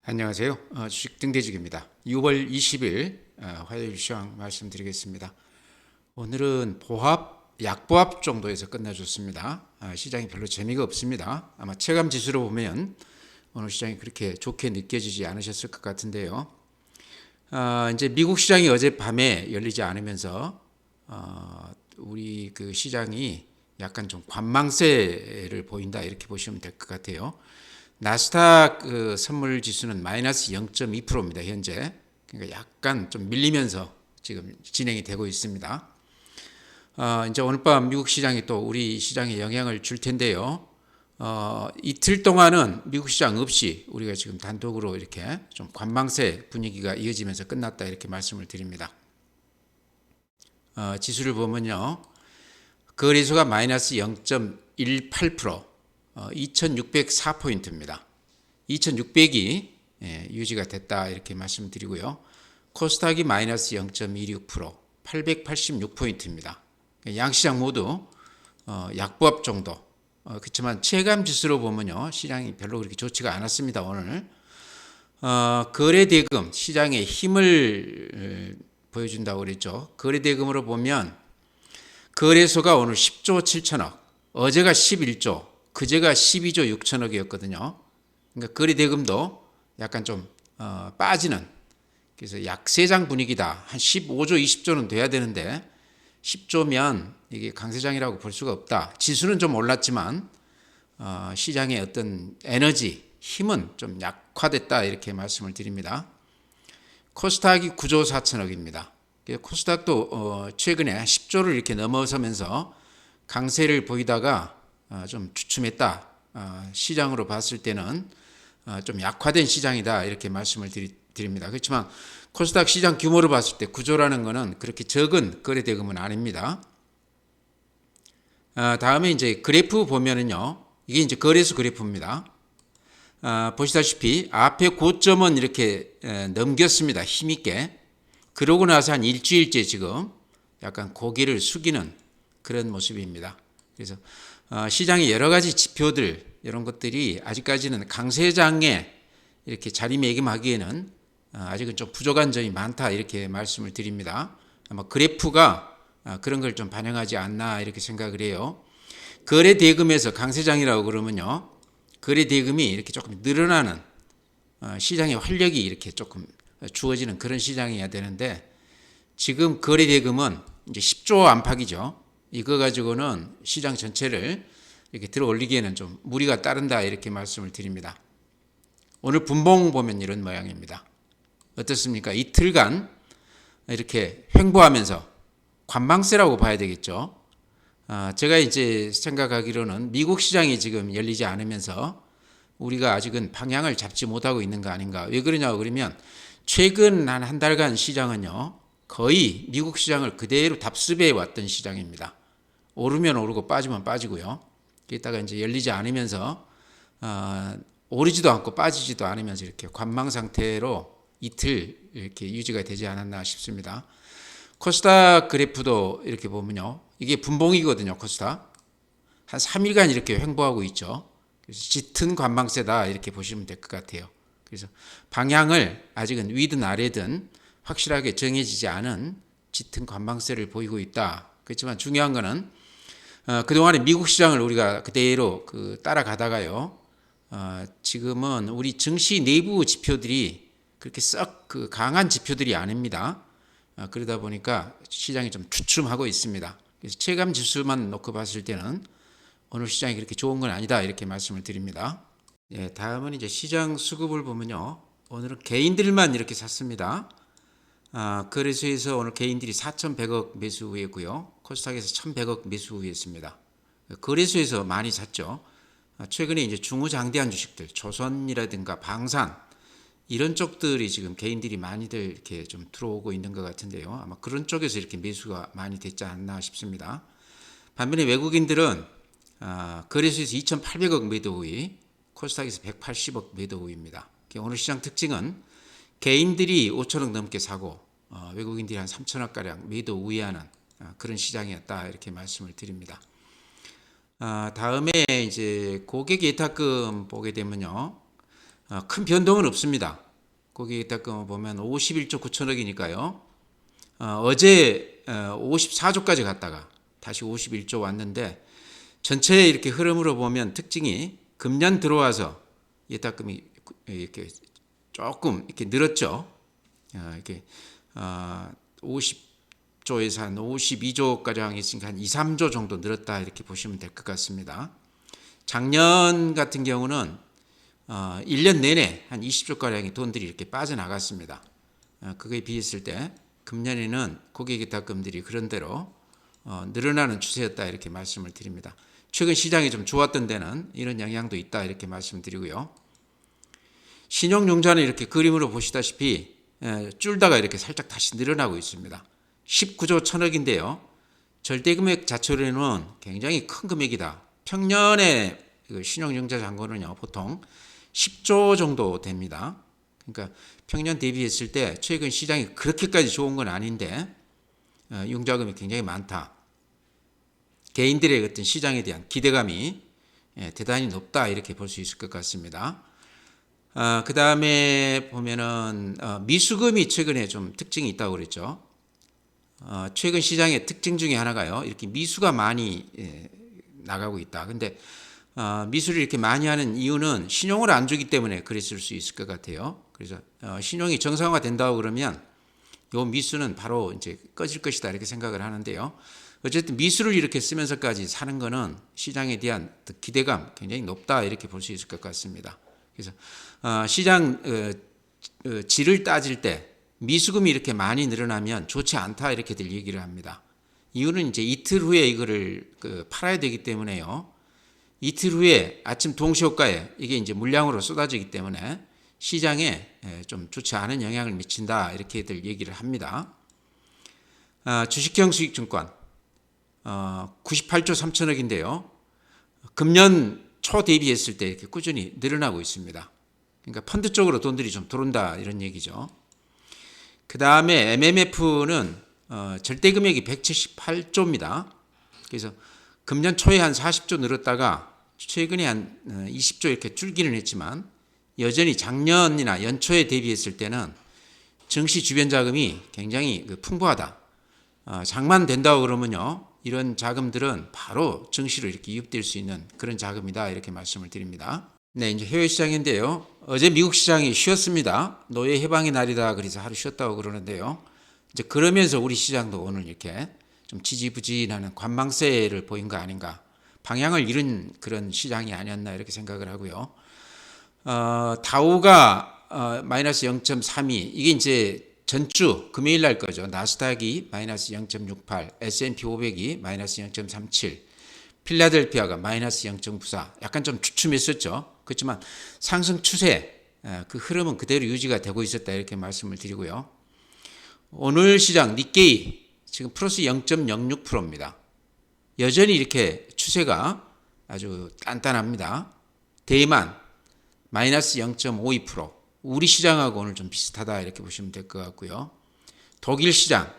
안녕하세요. 주식 등대직입니다. 6월 20일 화요일 시황 말씀드리겠습니다. 오늘은 약보합 정도에서 끝내줬습니다. 시장이 별로 재미가 없습니다. 아마 체감 지수로 보면 오늘 시장이 그렇게 좋게 느껴지지 않으셨을 것 같은데요. 이제 미국 시장이 어젯밤에 열리지 않으면서 우리 그 시장이 약간 좀 관망세를 보인다 이렇게 보시면 될 것 같아요. 나스닥 그 선물 지수는 마이너스 0.2%입니다. 현재. 그러니까 약간 좀 밀리면서 지금 진행이 되고 있습니다. 이제 오늘 밤 미국 시장이 또 우리 시장에 영향을 줄 텐데요. 이틀 동안은 미국 시장 없이 우리가 지금 단독으로 이렇게 좀 관망세 분위기가 이어지면서 끝났다 이렇게 말씀을 드립니다. 지수를 보면요. 거래소가 마이너스 0.18%, 2604포인트입니다. 2600이 유지가 됐다 이렇게 말씀드리고요. 코스닥이 마이너스 0.26%, 886포인트입니다. 양시장 모두 약보합 정도. 그렇지만 체감 지수로 보면요. 시장이 별로 그렇게 좋지가 않았습니다. 오늘. 거래대금, 시장의 힘을 보여준다고 그랬죠. 거래대금으로 보면 거래소가 오늘 10조 7천억, 어제가 11조, 그제가 12조 6천억이었거든요. 그러니까 거래대금도 약간 좀 빠지는, 그래서 약세장 분위기다. 한 15조 20조는 돼야 되는데 10조면 이게 강세장이라고 볼 수가 없다. 지수는 좀 올랐지만 시장의 어떤 에너지, 힘은 좀 약화됐다 이렇게 말씀을 드립니다. 코스닥이 9조 4천억입니다. 코스닥도 최근에 10조를 이렇게 넘어서면서 강세를 보이다가 좀 주춤했다. 시장으로 봤을 때는 좀 약화된 시장이다 이렇게 말씀을 드립니다. 그렇지만 코스닥 시장 규모로 봤을 때 9조라는 것은 그렇게 적은 거래대금은 아닙니다. 다음에 이제 그래프 보면은요, 이게 이제 거래소 그래프입니다. 보시다시피 앞에 고점은 이렇게 넘겼습니다. 힘있게. 그러고 나서 한 일주일째 지금 약간 고개를 숙이는 그런 모습입니다. 그래서 시장의 여러 가지 지표들 이런 것들이 아직까지는 강세장에 이렇게 자리매김하기에는 아직은 좀 부족한 점이 많다 이렇게 말씀을 드립니다. 아마 그래프가 그런 걸 좀 반영하지 않나 이렇게 생각을 해요. 거래 대금에서 강세장이라고 그러면요, 거래 대금이 이렇게 조금 늘어나는 시장의 활력이 이렇게 조금 주어지는 그런 시장이어야 되는데 지금 거래 대금은 이제 10조 안팎이죠. 이거 가지고는 시장 전체를 이렇게 들어 올리기에는 좀 무리가 따른다 이렇게 말씀을 드립니다. 오늘 분봉 보면 이런 모양입니다. 어떻습니까? 이틀간 이렇게 횡보하면서 관망세라고 봐야 되겠죠. 제가 이제 생각하기로는 미국 시장이 지금 열리지 않으면서 우리가 아직은 방향을 잡지 못하고 있는 거 아닌가. 왜 그러냐고 그러면 최근 한 달간 시장은요, 거의 미국 시장을 그대로 답습해 왔던 시장입니다. 오르면 오르고 빠지면 빠지고요. 게다가 이제 열리지 않으면서 오르지도 않고 빠지지도 않으면서 이렇게 관망 상태로 이틀 이렇게 유지가 되지 않았나 싶습니다. 코스닥 그래프도 이렇게 보면요, 이게 분봉이거든요. 코스닥 한 3일간 이렇게 횡보하고 있죠. 그래서 짙은 관망세다 이렇게 보시면 될 것 같아요. 그래서 방향을 아직은 위든 아래든 확실하게 정해지지 않은 짙은 관망세를 보이고 있다. 그렇지만 중요한 거는 그동안에 미국 시장을 우리가 그대로 따라가다가요, 지금은 우리 증시 내부 지표들이 그렇게 썩 강한 지표들이 아닙니다. 그러다 보니까 시장이 좀 주춤하고 있습니다. 그래서 체감 지수만 놓고 봤을 때는 오늘 시장이 그렇게 좋은 건 아니다 이렇게 말씀을 드립니다. 예, 다음은 이제 시장 수급을 보면요, 오늘은 개인들만 이렇게 샀습니다. 거래소에서 오늘 개인들이 4,100억 매수 후였고요. 코스닥에서 1,100억 매수 후였습니다. 거래소에서 많이 샀죠. 최근에 이제 중후장대한 주식들, 조선이라든가 방산 이런 쪽들이 지금 개인들이 많이들 이렇게 좀 들어오고 있는 것 같은데요. 아마 그런 쪽에서 이렇게 매수가 많이 됐지 않나 싶습니다. 반면에 외국인들은 거래소에서 2,800억 매도 후이, 코스닥에서 180억 매도 후입니다. 오늘 시장 특징은 개인들이 5천억 넘게 사고 외국인들이 한 3천억 가량 매도 우회하는 그런 시장이었다 이렇게 말씀을 드립니다. 다음에 이제 고객 예탁금 보게 되면요, 큰 변동은 없습니다. 거기에다가 보면 51조 9천억이니까요. 어제 54조까지 갔다가 다시 51조 왔는데 전체 이렇게 흐름으로 보면 특징이 금년 들어와서 예탁금이 이렇게 조금 이렇게 늘었죠. 이렇게 50조에서 한 52조까지 했으니까 한 2, 3조 정도 늘었다 이렇게 보시면 될 것 같습니다. 작년 같은 경우는 1년 내내 한 20조가량의 돈들이 이렇게 빠져나갔습니다. 그거에 비했을 때 금년에는 고객예탁금들이 그런대로 늘어나는 추세였다 이렇게 말씀을 드립니다. 최근 시장이 좀 좋았던 데는 이런 영향도 있다 이렇게 말씀드리고요. 신용융자는 이렇게 그림으로 보시다시피 줄다가 이렇게 살짝 다시 늘어나고 있습니다. 19조 천억인데요. 절대금액 자체로는 굉장히 큰 금액이다. 평년의 신용융자 잔고는요 보통 10조 정도 됩니다. 그러니까 평년 대비했을 때 최근 시장이 그렇게까지 좋은 건 아닌데 융자금이 굉장히 많다. 개인들의 어떤 시장에 대한 기대감이 대단히 높다 이렇게 볼 수 있을 것 같습니다. 그 다음에 보면은 미수금이 최근에 좀 특징이 있다고 그랬죠. 최근 시장의 특징 중에 하나가요. 이렇게 미수가 많이 나가고 있다. 근데 미수를 이렇게 많이 하는 이유는 신용을 안 주기 때문에 그랬을 수 있을 것 같아요. 그래서 신용이 정상화 된다고 그러면 요 미수는 바로 이제 꺼질 것이다 이렇게 생각을 하는데요. 어쨌든 미수를 이렇게 쓰면서까지 사는 거는 시장에 대한 기대감 굉장히 높다 이렇게 볼 수 있을 것 같습니다. 그래서 시장 질을 따질 때 미수금이 이렇게 많이 늘어나면 좋지 않다 이렇게들 얘기를 합니다. 이유는 이제 이틀 후에 이거를 팔아야 되기 때문에요. 이틀 후에 아침 동시효과에 이게 이제 물량으로 쏟아지기 때문에 시장에 좀 좋지 않은 영향을 미친다 이렇게들 얘기를 합니다. 주식형 수익증권 98조 3천억인데요. 금년 초 대비했을 때 이렇게 꾸준히 늘어나고 있습니다. 그러니까 펀드 쪽으로 돈들이 좀 들어온다 이런 얘기죠. 그 다음에 MMF는 절대 금액이 178조입니다. 그래서 금년 초에 한 40조 늘었다가 최근에 한 20조 이렇게 줄기는 했지만 여전히 작년이나 연초에 대비했을 때는 증시 주변 자금이 굉장히 풍부하다. 장만 된다고 그러면요. 이런 자금들은 바로 증시로 이렇게 이입될 수 있는 그런 자금이다 이렇게 말씀을 드립니다. 네, 이제 해외 시장인데요. 어제 미국 시장이 쉬었습니다. 노예 해방의 날이다 그래서 하루 쉬었다고 그러는데요. 이제 그러면서 우리 시장도 오늘 이렇게 좀 지지부진하는 관망세를 보인 거 아닌가. 방향을 잃은 그런 시장이 아니었나 이렇게 생각을 하고요. 다우가 마이너스 0.32 이게 이제 전주 금요일 날 거죠. 나스닥이 마이너스 0.68, S&P 500이 마이너스 0.37, 필라델피아가 마이너스 0.94 약간 좀 주춤했었죠. 그렇지만 상승 추세 그 흐름은 그대로 유지가 되고 있었다 이렇게 말씀을 드리고요. 오늘 시장 니케이 지금 플러스 0.06%입니다. 여전히 이렇게 추세가 아주 단단합니다. 대만 마이너스 0.52%, 우리 시장하고 오늘 좀 비슷하다 이렇게 보시면 될 것 같고요. 독일 시장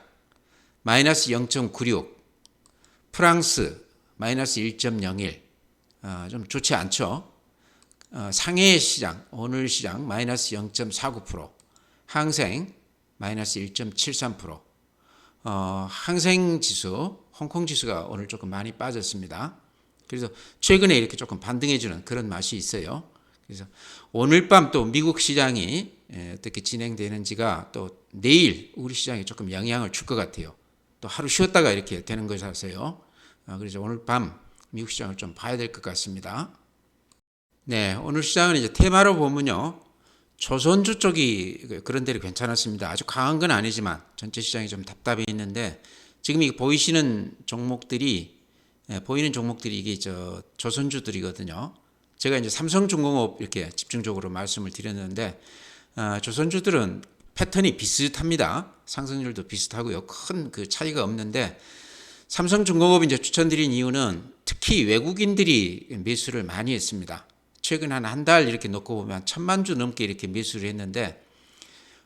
마이너스 0.96, 프랑스 마이너스 1.01, 좀 좋지 않죠. 상해 시장 오늘 시장 마이너스 0.49%, 항생 마이너스 1.73%, 항생 지수 홍콩 지수가 오늘 조금 많이 빠졌습니다. 그래서 최근에 이렇게 조금 반등해주는 그런 맛이 있어요. 그래서 오늘 밤 또 미국 시장이 어떻게 진행되는지가 또 내일 우리 시장에 조금 영향을 줄 것 같아요. 또 하루 쉬었다가 이렇게 되는 것이라서요. 그래서 오늘 밤 미국 시장을 좀 봐야 될 것 같습니다. 네, 오늘 시장은 이제 테마로 보면요. 조선주 쪽이 그런 데로 괜찮았습니다. 아주 강한 건 아니지만 전체 시장이 좀 답답해 있는데 지금 이 보이는 종목들이 이게 조선주들이거든요. 제가 이제 삼성중공업 이렇게 집중적으로 말씀을 드렸는데 조선주들은 패턴이 비슷합니다. 상승률도 비슷하고요. 큰 그 차이가 없는데 삼성중공업 이제 추천드린 이유는 특히 외국인들이 매수를 많이 했습니다. 최근 한 달 이렇게 놓고 보면 1,000만 주 넘게 이렇게 매수를 했는데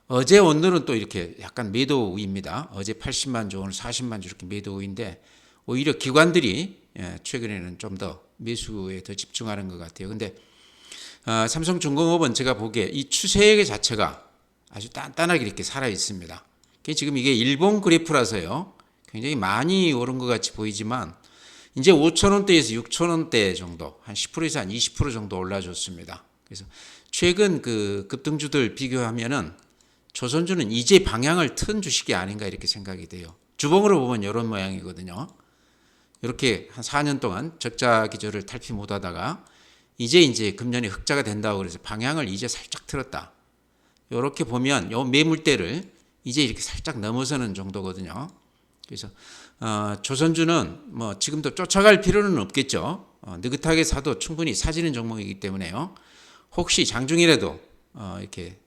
어제 오늘은 또 이렇게 약간 매도 우입니다. 어제 80만 주 오늘 40만 주 이렇게 매도 우인데 오히려 기관들이 최근에는 좀 더 매수에 더 집중하는 것 같아요. 근데 삼성중공업은 제가 보기에 이 추세 자체가 아주 단단하게 이렇게 살아 있습니다. 지금 이게 일본 그래프라서요. 굉장히 많이 오른 것 같이 보이지만 이제 5,000원대에서 6,000원대 정도, 한 10%에서 한 20% 정도 올라줬습니다. 그래서 최근 그 급등주들 비교하면은 조선주는 이제 방향을 튼 주식이 아닌가 이렇게 생각이 돼요. 주봉으로 보면 이런 모양이거든요. 이렇게 한 4년 동안 적자 기조를 탈피 못하다가 이제 금년에 흑자가 된다고 그래서 방향을 이제 살짝 틀었다. 이렇게 보면 요 매물대를 이제 이렇게 살짝 넘어서는 정도거든요. 그래서 조선주는 뭐 지금도 쫓아갈 필요는 없겠죠. 느긋하게 사도 충분히 사지는 종목이기 때문에요. 혹시 장중이라도 이렇게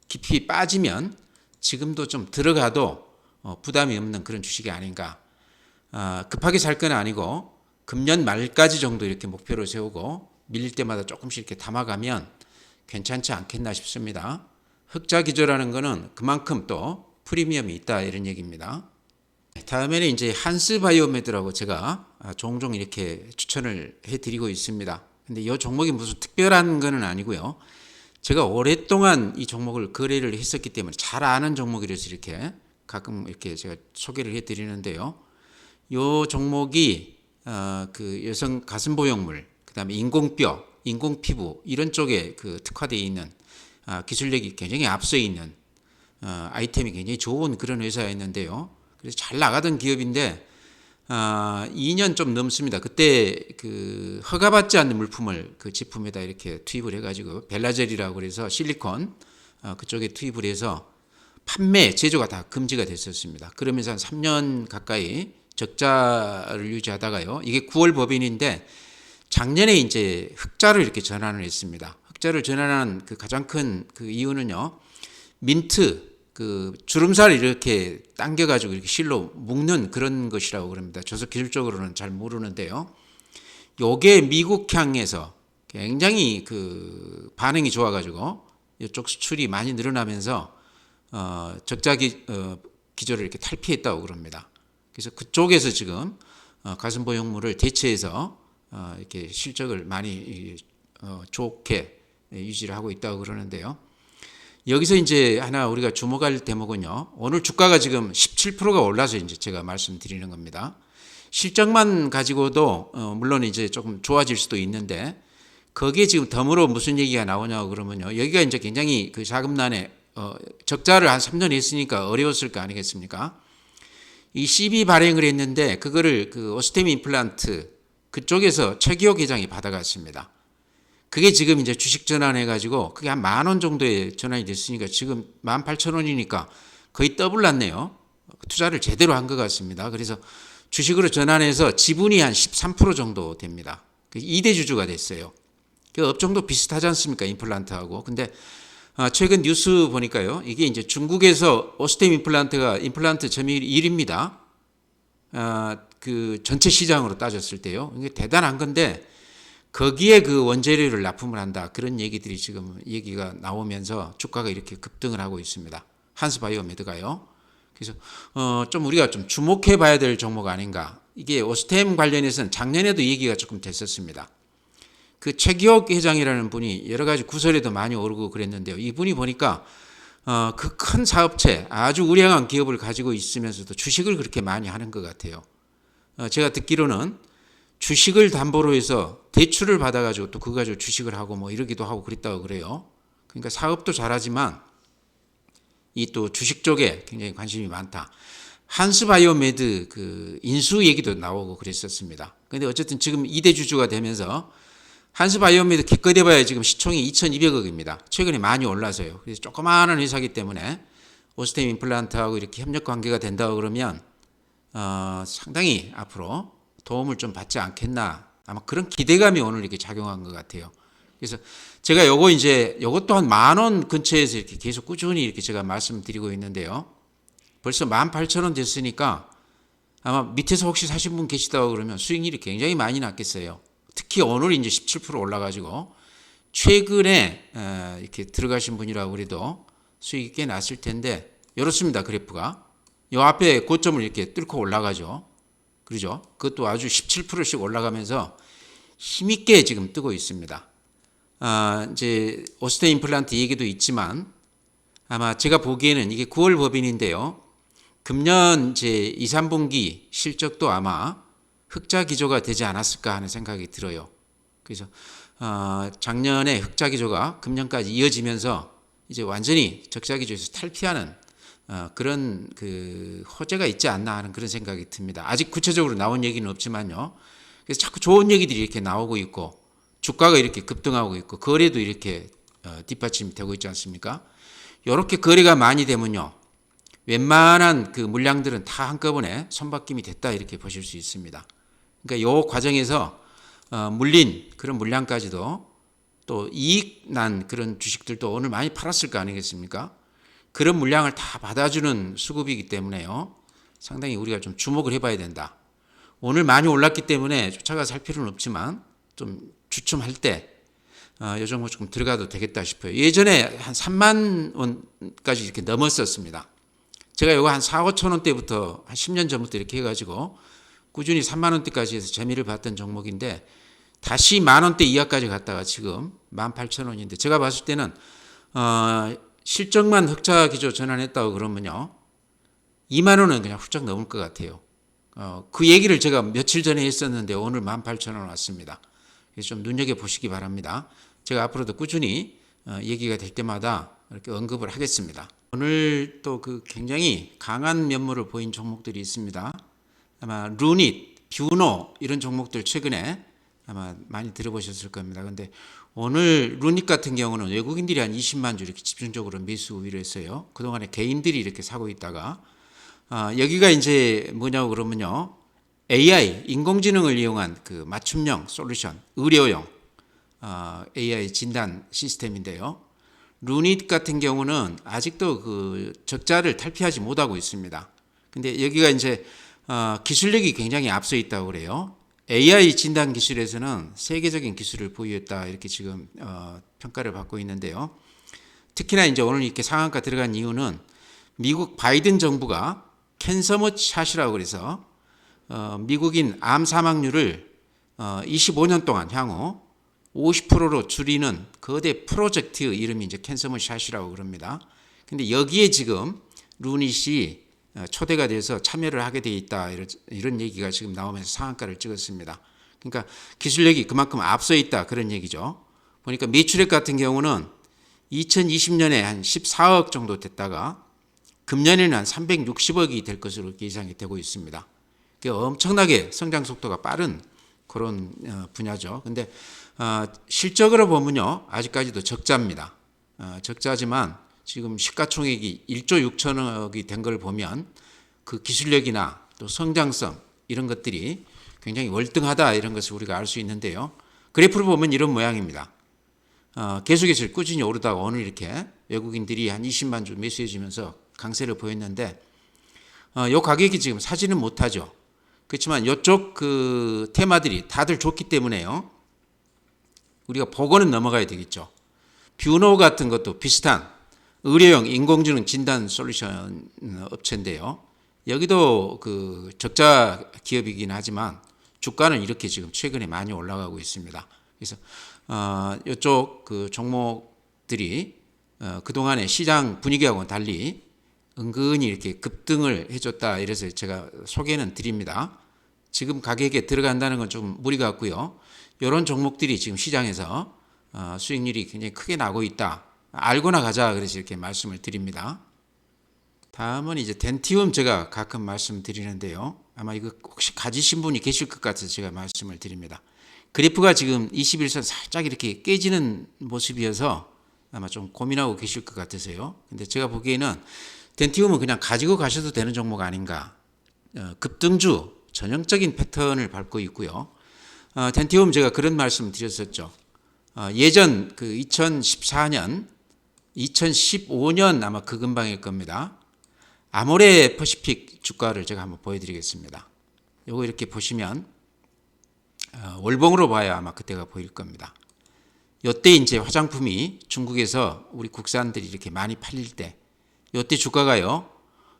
깊이 빠지면 지금도 좀 들어가도 부담이 없는 그런 주식이 아닌가. 급하게 살 건 아니고 금년 말까지 정도 이렇게 목표를 세우고 밀릴 때마다 조금씩 이렇게 담아가면 괜찮지 않겠나 싶습니다. 흑자 기조라는 거는 그만큼 또 프리미엄이 있다 이런 얘기입니다. 다음에는 이제 한스바이오메드라고 제가 종종 이렇게 추천을 해드리고 있습니다. 근데 이 종목이 무슨 특별한 거는 아니고요. 제가 오랫동안 이 종목을 거래를 했었기 때문에 잘 아는 종목이라서 이렇게 가끔 이렇게 제가 소개를 해드리는데요. 이 종목이 그 여성 가슴 보형물, 그다음에 인공뼈, 인공피부 이런 쪽에 그 특화되어 있는 기술력이 굉장히 앞서 있는 아이템이 굉장히 좋은 그런 회사였는데요. 그래서 잘 나가던 기업인데 2년 좀 넘습니다. 그때 그 허가받지 않는 물품을 그 제품에다 이렇게 투입을 해가지고 벨라젤이라고 그래서 실리콘 그쪽에 투입을 해서 판매, 제조가 다 금지가 됐었습니다. 그러면서 한 3년 가까이 적자를 유지하다가요. 이게 9월 법인인데 작년에 이제 흑자를 이렇게 전환을 했습니다. 흑자를 전환한 그 가장 큰 그 이유는요. 민트 그 주름살을 이렇게 당겨가지고 이렇게 실로 묶는 그런 것이라고 그럽니다. 저도 기술적으로는 잘 모르는데요. 요게 미국향에서 굉장히 그 반응이 좋아가지고 이쪽 수출이 많이 늘어나면서 적자 기조를 이렇게 탈피했다고 그럽니다. 그래서 그쪽에서 지금 가슴 보형물을 대체해서 이렇게 실적을 많이 좋게 유지를 하고 있다고 그러는데요. 여기서 이제 하나 우리가 주목할 대목은요. 오늘 주가가 지금 17%가 올라서 이제 제가 말씀드리는 겁니다. 실적만 가지고도 물론 이제 조금 좋아질 수도 있는데 거기에 지금 덤으로 무슨 얘기가 나오냐고 그러면요. 여기가 이제 굉장히 그 자금난에 적자를 한 3년 했으니까 어려웠을 거 아니겠습니까? 이 CB 발행을 했는데 그거를 그 오스테미 임플란트 그쪽에서 최기호 회장이 받아갔습니다. 그게 지금 이제 주식 전환해가지고 그게 한 10,000원 정도에 전환이 됐으니까 지금 18,000원이니까 거의 더블 났네요. 투자를 제대로 한 것 같습니다. 그래서 주식으로 전환해서 지분이 한 13% 정도 됩니다. 2대 주주가 됐어요. 그 업종도 비슷하지 않습니까? 임플란트하고. 근데 최근 뉴스 보니까요. 이게 이제 중국에서 오스템 임플란트가 임플란트 점유율이 1위입니다. 그 전체 시장으로 따졌을 때요. 이게 대단한 건데 거기에 그 원재료를 납품을 한다. 그런 얘기들이 지금 얘기가 나오면서 주가가 이렇게 급등을 하고 있습니다. 한스바이오메드가요. 그래서 좀 우리가 좀 주목해 봐야 될 종목 아닌가. 이게 오스템 관련해서는 작년에도 얘기가 조금 됐었습니다. 그 최기옥 회장이라는 분이 여러 가지 구설에도 많이 오르고 그랬는데요. 이분이 보니까 그 큰 사업체 아주 우량한 기업을 가지고 있으면서도 주식을 그렇게 많이 하는 것 같아요. 제가 듣기로는 주식을 담보로 해서 대출을 받아가지고 또 그거 가지고 주식을 하고 뭐 이러기도 하고 그랬다고 그래요. 그러니까 사업도 잘하지만 이 또 주식 쪽에 굉장히 관심이 많다. 한스바이오메드 그 인수 얘기도 나오고 그랬었습니다. 근데 어쨌든 지금 2대 주주가 되면서 한스바이오메드 기껏 해봐야 지금 시총이 2,200억입니다. 최근에 많이 올라서요. 그래서 조그마한 회사이기 때문에 오스템 임플란트하고 이렇게 협력 관계가 된다고 그러면 상당히 앞으로 도움을 좀 받지 않겠나. 아마 그런 기대감이 오늘 이렇게 작용한 것 같아요. 그래서 제가 요것도 한 10,000원 근처에서 이렇게 계속 꾸준히 이렇게 제가 말씀드리고 있는데요. 벌써 18,000원 됐으니까 아마 밑에서 혹시 사신 분 계시다고 그러면 수익률이 굉장히 많이 났겠어요. 특히 오늘 이제 17% 올라가지고 최근에 이렇게 들어가신 분이라고 그래도 수익이 꽤 났을 텐데 이렇습니다. 그래프가. 요 앞에 고점을 이렇게 뚫고 올라가죠. 그러죠? 그것도 아주 17%씩 올라가면서 힘있게 지금 뜨고 있습니다. 이제 오스테 임플란트 얘기도 있지만 아마 제가 보기에는 이게 9월 법인인데요. 금년 이제 2, 3분기 실적도 아마 흑자 기조가 되지 않았을까 하는 생각이 들어요. 그래서 작년에 흑자 기조가 금년까지 이어지면서 이제 완전히 적자 기조에서 탈피하는 그런 그 호재가 있지 않나 하는 그런 생각이 듭니다. 아직 구체적으로 나온 얘기는 없지만요. 그래서 자꾸 좋은 얘기들이 이렇게 나오고 있고 주가가 이렇게 급등하고 있고 거래도 이렇게 뒷받침되고 있지 않습니까? 이렇게 거래가 많이 되면요. 웬만한 그 물량들은 다 한꺼번에 손바뀜이 됐다 이렇게 보실 수 있습니다. 그러니까 이 과정에서 물린 그런 물량까지도 또 이익 난 그런 주식들도 오늘 많이 팔았을 거 아니겠습니까? 그런 물량을 다 받아주는 수급이기 때문에요. 상당히 우리가 좀 주목을 해봐야 된다. 오늘 많이 올랐기 때문에 쫓아가 살 필요는 없지만 좀 주춤할 때 이 종목 조금 들어가도 되겠다 싶어요. 예전에 한 3만 원까지 이렇게 넘었었습니다. 제가 이거 한 4, 5천 원대부터 한 10년 전부터 이렇게 해가지고 꾸준히 3만 원대까지 해서 재미를 봤던 종목인데 다시 만 원대 이하까지 갔다가 지금 18,000원인데 제가 봤을 때는 실적만 흑자 기조 전환했다고 그러면요 2만 원은 그냥 훌쩍 넘을 것 같아요. 그 얘기를 제가 며칠 전에 했었는데 오늘 18,000원 왔습니다. 그래서 좀 눈여겨보시기 바랍니다. 제가 앞으로도 꾸준히 얘기가 될 때마다 이렇게 언급을 하겠습니다. 오늘 또 그 굉장히 강한 면모를 보인 종목들이 있습니다. 아마 루닛, 뷰노 이런 종목들 최근에 아마 많이 들어보셨을 겁니다. 근데 오늘 루닛 같은 경우는 외국인들이 한 20만 주 이렇게 집중적으로 매수 우위를 했어요. 그동안에 개인들이 이렇게 사고 있다가 여기가 이제 뭐냐고 그러면요. AI, 인공지능을 이용한 그 맞춤형 솔루션, 의료용 AI 진단 시스템인데요. 루닛 같은 경우는 아직도 그 적자를 탈피하지 못하고 있습니다. 근데 여기가 이제 기술력이 굉장히 앞서 있다고 그래요. AI 진단 기술에서는 세계적인 기술을 보유했다 이렇게 지금 평가를 받고 있는데요. 특히나 이제 오늘 이렇게 상한가 들어간 이유는 미국 바이든 정부가 캔서머 샷이라고 그래서 미국인 암 사망률을 25년 동안 향후 50%로 줄이는 거대 프로젝트 이름이 이제 캔서머 샷이라고 그럽니다. 근데 여기에 지금 루닛이 초대가 돼서 참여를 하게 돼 있다 이런 얘기가 지금 나오면서 상한가를 찍었습니다. 그러니까 기술력이 그만큼 앞서 있다 그런 얘기죠. 보니까 매출액 같은 경우는 2020년에 한 14억 정도 됐다가 금년에는 한 360억이 될 것으로 예상이 되고 있습니다. 엄청나게 성장 속도가 빠른 그런 분야죠. 근데 실적으로 보면요 아직까지도 적자입니다. 적자지만 지금 시가총액이 1조 6천억이 된 걸 보면 그 기술력이나 또 성장성 이런 것들이 굉장히 월등하다 이런 것을 우리가 알 수 있는데요. 그래프를 보면 이런 모양입니다. 계속해서 꾸준히 오르다가 오늘 이렇게 외국인들이 한 20만 주 매수해 주면서 강세를 보였는데 이 가격이 지금 사지는 못하죠. 그렇지만 이쪽 그 테마들이 다들 좋기 때문에요. 우리가 보고는 넘어가야 되겠죠. 뷰노 같은 것도 비슷한 의료용 인공지능 진단 솔루션 업체인데요. 여기도 그 적자 기업이긴 하지만 주가는 이렇게 지금 최근에 많이 올라가고 있습니다. 그래서 이쪽 그 종목들이 그동안의 시장 분위기하고는 달리 은근히 이렇게 급등을 해줬다 이래서 제가 소개는 드립니다. 지금 가격에 들어간다는 건 좀 무리 같고요. 이런 종목들이 지금 시장에서 수익률이 굉장히 크게 나고 있다. 알고나 가자 그래서 이렇게 말씀을 드립니다. 다음은 이제 덴티움 제가 가끔 말씀드리는데요. 아마 이거 혹시 가지신 분이 계실 것 같아서 제가 말씀을 드립니다. 그래프가 지금 21선 살짝 이렇게 깨지는 모습이어서 아마 좀 고민하고 계실 것 같으세요. 근데 제가 보기에는 덴티움은 그냥 가지고 가셔도 되는 종목 아닌가. 급등주 전형적인 패턴을 밟고 있고요. 덴티움 제가 그런 말씀 드렸었죠. 예전 그 2014년, 2015년 아마 그 근방일 겁니다. 아모레 퍼시픽 주가를 제가 한번 보여드리겠습니다. 요거 이렇게 보시면 월봉으로 봐야 아마 그때가 보일 겁니다. 요때 이제 화장품이 중국에서 우리 국산들이 이렇게 많이 팔릴 때 요때 주가가요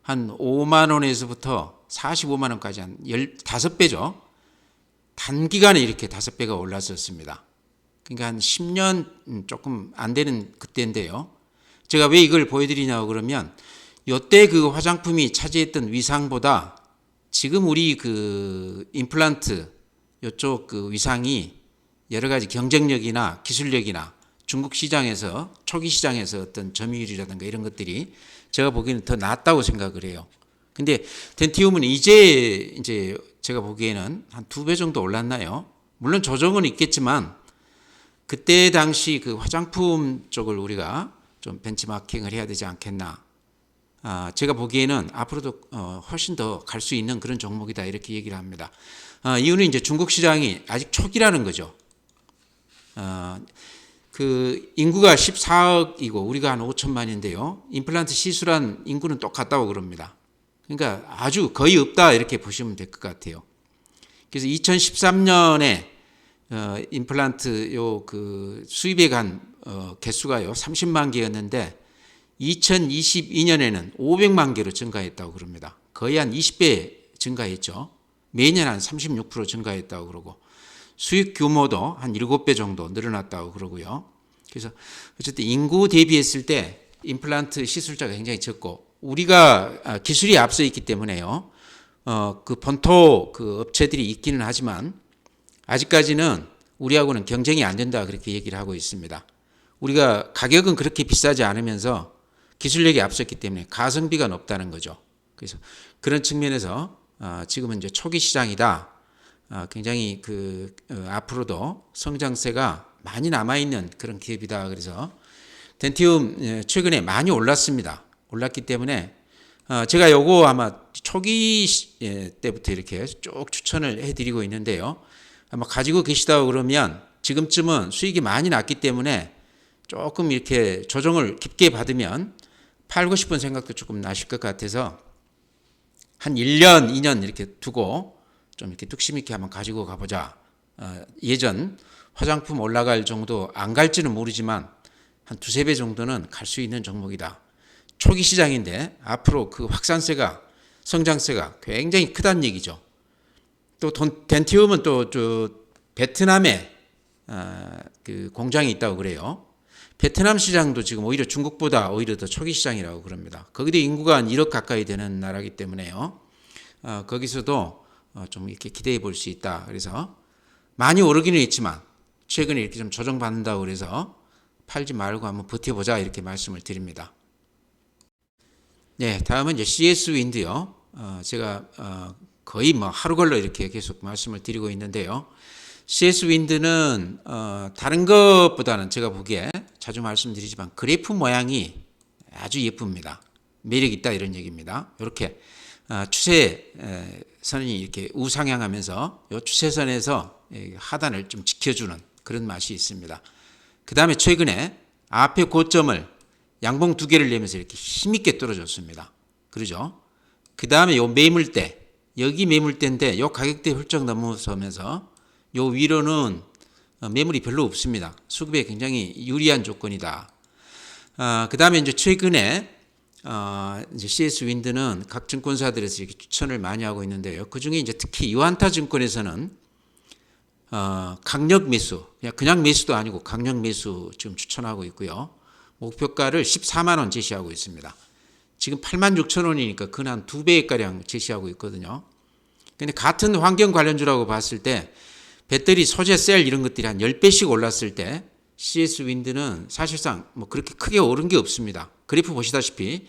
한 5만 원에서부터 45만 원까지 한 15배죠. 단기간에 이렇게 5배가 올랐었습니다. 그러니까 한 10년 조금 안 되는 그때인데요. 제가 왜 이걸 보여드리냐고 그러면 요때 그 화장품이 차지했던 위상보다 지금 우리 그 임플란트 요쪽 그 위상이 여러 가지 경쟁력이나 기술력이나 중국 시장에서 초기 시장에서 어떤 점유율이라든가 이런 것들이 제가 보기에는 더 낫다고 생각을 해요. 근데 덴티움은 이제 제가 보기에는 한 2배 정도 올랐나요? 물론 조정은 있겠지만 그때 당시 그 화장품 쪽을 우리가 좀 벤치마킹을 해야 되지 않겠나. 제가 보기에는 앞으로도 훨씬 더 갈 수 있는 그런 종목이다 이렇게 얘기를 합니다. 이유는 이제 중국 시장이 아직 초기라는 거죠. 그 인구가 14억이고 우리가 한 5천만인데요. 임플란트 시술한 인구는 똑같다고 그럽니다. 그러니까 아주 거의 없다 이렇게 보시면 될 것 같아요. 그래서 2013년에 임플란트 요 그 수입에 간 개수가요 30만 개였는데 2022년에는 500만 개로 증가했다고 그럽니다. 거의 한 20배 증가했죠. 매년 한 36% 증가했다고 그러고 수익 규모도 한 7배 정도 늘어났다고 그러고요. 그래서 어쨌든 인구 대비했을 때 임플란트 시술자가 굉장히 적고 우리가 기술이 앞서 있기 때문에요. 그 본토 그 업체들이 있기는 하지만 아직까지는 우리하고는 경쟁이 안 된다 그렇게 얘기를 하고 있습니다. 우리가 가격은 그렇게 비싸지 않으면서 기술력이 앞섰기 때문에 가성비가 높다는 거죠. 그래서 그런 측면에서 지금은 이제 초기 시장이다. 굉장히 앞으로도 성장세가 많이 남아있는 그런 기업이다. 그래서 덴티움 최근에 많이 올랐습니다. 올랐기 때문에 제가 요거 아마 초기 때부터 이렇게 쭉 추천을 해드리고 있는데요. 아마 가지고 계시다고 그러면 지금쯤은 수익이 많이 났기 때문에 조금 이렇게 조정을 깊게 받으면 팔고 싶은 생각도 조금 나실 것 같아서 한 1년, 2년 이렇게 두고 좀 이렇게 뚝심 있게 한번 가지고 가보자. 예전 화장품 올라갈 정도 안 갈지는 모르지만 한 2~3배 정도는 갈 수 있는 종목이다. 초기 시장인데 앞으로 그 확산세가 성장세가 굉장히 크다는 얘기죠. 또 덴티움은 또 베트남에 그 공장이 있다고 그래요. 베트남 시장도 지금 오히려 중국보다 오히려 더 초기 시장이라고 그럽니다. 거기도 인구가 한 1억 가까이 되는 나라이기 때문에요. 거기서도 좀 이렇게 기대해 볼 수 있다. 그래서 많이 오르기는 했지만 최근에 이렇게 좀 조정받는다고 그래서 팔지 말고 한번 버텨보자 이렇게 말씀을 드립니다. 네, 다음은 이제 CS 윈드요. 제가 거의 뭐 하루 걸러 이렇게 계속 말씀을 드리고 있는데요. CS 윈드는 다른 것보다는 제가 보기에 자주 말씀드리지만 그래프 모양이 아주 예쁩니다. 매력 있다 이런 얘기입니다. 이렇게 추세선이 이렇게 우상향하면서 이 추세선에서 하단을 좀 지켜주는 그런 맛이 있습니다. 그 다음에 최근에 앞에 고점을 양봉 2개를 내면서 이렇게 힘있게 떨어졌습니다. 그러죠? 그 다음에 요 매물대, 여기 매물대인데 요 가격대 훌쩍 넘어서면서 요 위로는 매물이 별로 없습니다. 수급에 굉장히 유리한 조건이다. 그 다음에 이제 최근에 이제 CS 윈드는 각 증권사들에서 이렇게 추천을 많이 하고 있는데요. 그 중에 이제 특히 유한타 증권에서는 강력 매수, 그냥 매수도 아니고 강력 매수 지금 추천하고 있고요. 목표가를 14만 원 제시하고 있습니다. 지금 86,000원이니까 근 한 2배가량 제시하고 있거든요. 근데 같은 환경 관련주라고 봤을 때 배터리 소재 셀 이런 것들이 한 10배씩 올랐을 때 CS 윈드는 사실상 뭐 그렇게 크게 오른 게 없습니다. 그래프 보시다시피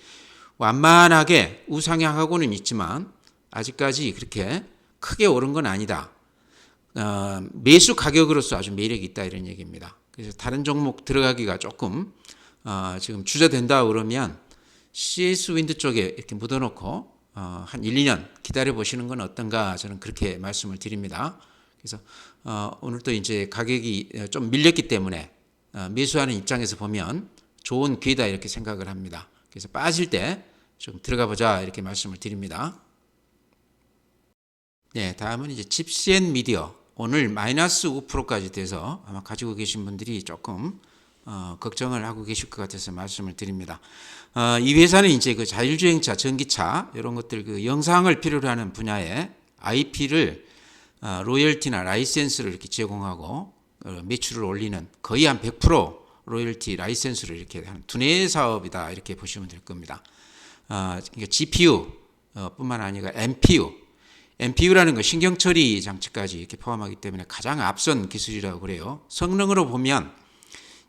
완만하게 우상향하고는 있지만 아직까지 그렇게 크게 오른 건 아니다. 매수 가격으로서 아주 매력이 있다 이런 얘기입니다. 그래서 다른 종목 들어가기가 조금 지금 주저된다 그러면 CS 윈드 쪽에 이렇게 묻어놓고 한 1, 2년 기다려 보시는 건 어떤가 저는 그렇게 말씀을 드립니다. 그래서 오늘도 이제 가격이 좀 밀렸기 때문에 매수하는 입장에서 보면 좋은 기회다 이렇게 생각을 합니다. 그래서 빠질 때 좀 들어가 보자 이렇게 말씀을 드립니다. 네, 다음은 이제 집시앤 미디어. 오늘 마이너스 5%까지 돼서 아마 가지고 계신 분들이 조금 걱정을 하고 계실 것 같아서 말씀을 드립니다. 이 회사는 이제 그 자율주행차, 전기차 이런 것들 그 영상을 필요로 하는 분야에 IP를 로열티나 라이센스를 이렇게 제공하고 매출을 올리는 거의 한 100% 로열티 라이센스를 이렇게 한 두뇌 사업이다 이렇게 보시면 될 겁니다. 그러니까 GPU 뿐만 아니라 MPU라는 거 신경처리 장치까지 이렇게 포함하기 때문에 가장 앞선 기술이라고 그래요. 성능으로 보면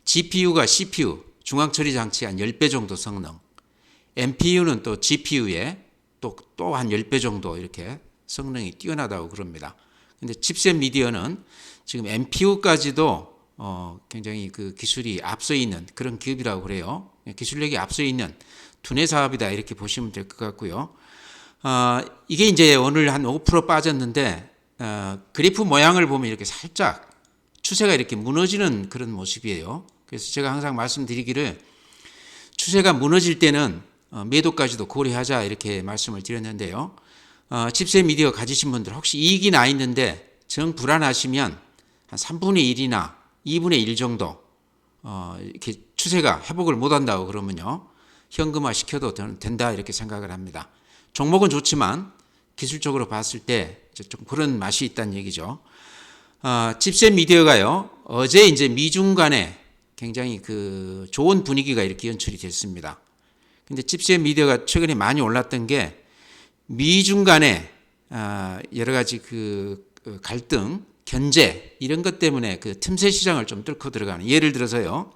GPU가 CPU 중앙처리 장치 한 10배 정도 성능, MPU는 또 GPU에 또 한 10배 정도 이렇게 성능이 뛰어나다고 그럽니다. 근데 칩셋 미디어는 지금 MPU까지도 굉장히 그 기술이 앞서 있는 그런 기업이라고 그래요. 기술력이 앞서 있는 두뇌 사업이다 이렇게 보시면 될 것 같고요. 이게 이제 오늘 한 5% 빠졌는데 그래프 모양을 보면 이렇게 살짝 추세가 이렇게 무너지는 그런 모습이에요. 그래서 제가 항상 말씀드리기를 추세가 무너질 때는 매도까지도 고려하자 이렇게 말씀을 드렸는데요. 칩셋 미디어 가지신 분들 혹시 이익이 나 있는데 정 불안하시면 한 3분의 1이나 2분의 1 정도 이렇게 추세가 회복을 못한다고 그러면요 현금화 시켜도 된다 이렇게 생각을 합니다. 종목은 좋지만 기술적으로 봤을 때 좀 그런 맛이 있다는 얘기죠. 칩셋 미디어가요 어제 이제 미중 간에 굉장히 그 좋은 분위기가 이렇게 연출이 됐습니다. 근데 칩셋 미디어가 최근에 많이 올랐던 게 미중 간에 여러 가지 그 갈등, 견제 이런 것 때문에 그 틈새 시장을 좀 뚫고 들어가는, 예를 들어서요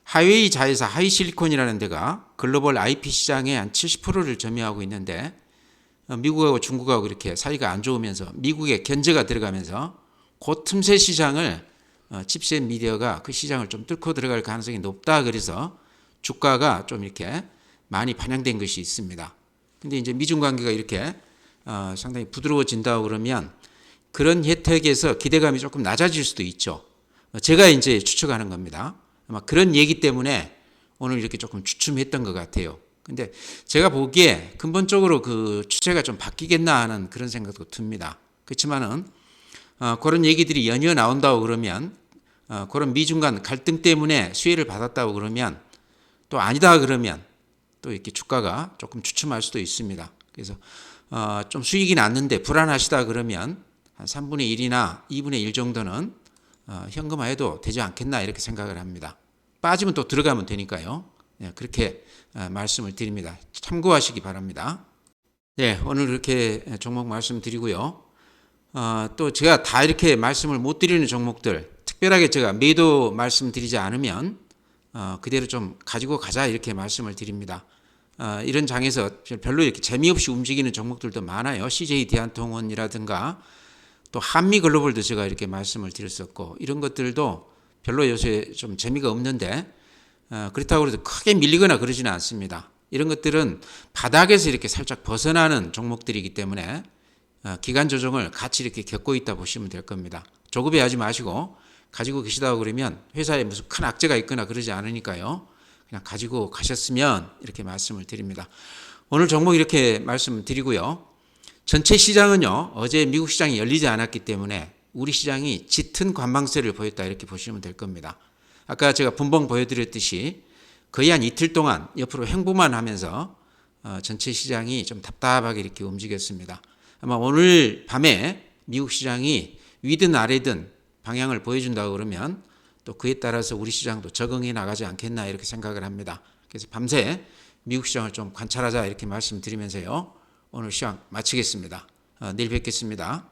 하웨이 자회사 하이실리콘이라는 데가 글로벌 IP 시장의 한 70%를 점유하고 있는데 미국하고 중국하고 이렇게 사이가 안 좋으면서 미국에 견제가 들어가면서 그 틈새 시장을 칩셋 미디어가 그 시장을 좀 뚫고 들어갈 가능성이 높다. 그래서 주가가 좀 이렇게 많이 반영된 것이 있습니다. 근데 이제 미중 관계가 이렇게 상당히 부드러워진다고 그러면 그런 혜택에서 기대감이 조금 낮아질 수도 있죠. 제가 이제 추측하는 겁니다. 아마 그런 얘기 때문에 오늘 이렇게 조금 주춤했던 것 같아요. 근데 제가 보기에 근본적으로 그 추세가 좀 바뀌겠나 하는 그런 생각도 듭니다. 그렇지만은 그런 얘기들이 연이어 나온다고 그러면 그런 미중 간 갈등 때문에 수혜를 받았다고 그러면 또 아니다 그러면 또 이렇게 주가가 조금 주춤할 수도 있습니다. 그래서 좀 수익이 났는데 불안하시다 그러면 한 3분의 1이나 2분의 1 정도는 현금화해도 되지 않겠나 이렇게 생각을 합니다. 빠지면 또 들어가면 되니까요. 네, 그렇게 말씀을 드립니다. 참고하시기 바랍니다. 네, 오늘 그렇게 종목 말씀드리고요. 또 제가 다 이렇게 말씀을 못 드리는 종목들 특별하게 제가 매도 말씀드리지 않으면 그대로 좀 가지고 가자 이렇게 말씀을 드립니다. 이런 장에서 별로 이렇게 재미없이 움직이는 종목들도 많아요. CJ 대한통운이라든가 또 한미글로벌도 제가 이렇게 말씀을 드렸었고 이런 것들도 별로 요새 좀 재미가 없는데 그렇다고 해서 크게 밀리거나 그러지는 않습니다. 이런 것들은 바닥에서 이렇게 살짝 벗어나는 종목들이기 때문에 기간 조정을 같이 이렇게 겪고 있다 보시면 될 겁니다. 조급해하지 마시고 가지고 계시다고 그러면 회사에 무슨 큰 악재가 있거나 그러지 않으니까요. 그냥 가지고 가셨으면 이렇게 말씀을 드립니다. 오늘 종목 이렇게 말씀드리고요. 전체 시장은요. 어제 미국 시장이 열리지 않았기 때문에 우리 시장이 짙은 관망세를 보였다 이렇게 보시면 될 겁니다. 아까 제가 분봉 보여드렸듯이 거의 한 이틀 동안 옆으로 횡보만 하면서 전체 시장이 좀 답답하게 이렇게 움직였습니다. 아마 오늘 밤에 미국 시장이 위든 아래든 방향을 보여준다고 그러면 또 그에 따라서 우리 시장도 적응해 나가지 않겠나 이렇게 생각을 합니다. 그래서 밤새 미국 시장을 좀 관찰하자 이렇게 말씀드리면서요. 오늘 시황 마치겠습니다. 내일 뵙겠습니다.